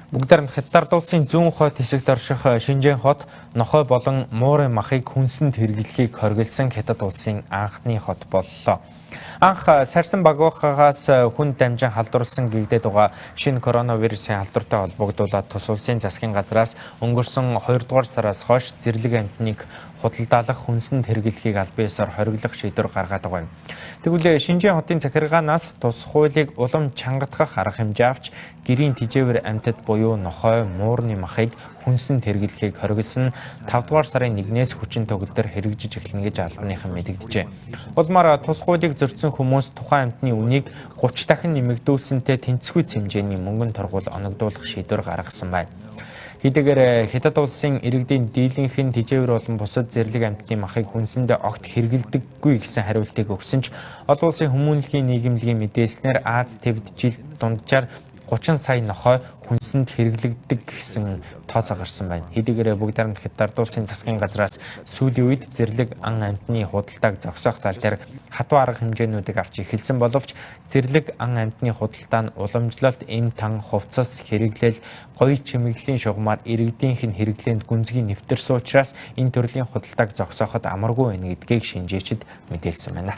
Бүгдээр нь Хятад улсын зүүн хойд хэсэгт орших Шинжэн хот нохой болон муурын махыг хүнсэнд хэрэглэхийг хориглосон Хятад улсын анхны хот боллоо. Анх сарсан багуухаас хүн дамжин халдварласан гэгдээд байгаа шинэ коронавирусын халдвартай холбогдуулаад тус улсын засгийн газраас өнгөрсөн 2 дугаар сараас хойш зэрлэг амтныг худалдаалах хүнсэнд хэрэглэхийг аль биесээр хориглох шийдвэр гаргаад байгаа юм. Тэгвэл Шинжэн хотын захиргаанаас тус хуулийг улам чангатгах арга хэмжээ авч гэрийн тижээвэр амьтад буюу нохой, муурны махыг хүнсэнд хэрэглэхийг хориглосон 5 дугаар сарын 1-ээс хүчин төгөлдөр хэрэгжиж эхэлнэ гэж албаныхан мэдэгджээ. Улмаар тус хуулийг зөрчсөн хүмүүс тухайн амьтны үнийг 30 дахин нэмэгдүүлсэнтэй тэнцвэц хэмжээний мөнгөн торгуул оногдуулах шийдвэр гаргасан байна. Хэдийгээр Хятад улсын иргэдийн дийлэнх нь тижээвэр болон бусад зэрлэг амьтны махыг хүнсэндээ огт хэрэглэдэггүй гэсэн хариултыг өгсөн ч олон улсын хүмүүнлэгийн нийгэмлэгийн мэдээлснээр Аз Тэвд жилд дунджаар 30 сая нохой хүнсэнд хэрэглэгддэг гэсэн тооцоо гарсан байна. Хэдийгээр бүгд Хятад улсын засгийн газраас сүүлийн үед зэрлэг ан амьтны худалдааг зогсоох тал дээр хатуу арга хэмжээнүүдийг авч эхэлсэн боловч зэрлэг ан амьтны худалдаа нь уламжлалт, эм тан, хувцас, хэрэглэл, гоё чимэглэлийн шугамар иргэдийнх нь хэрэглээнд гүнзгий нэвтэрсэн учраас энэ төрлийн худалдааг зогсооход амаргүй байна гэдгийг шинжээчид мэдээлсэн байна.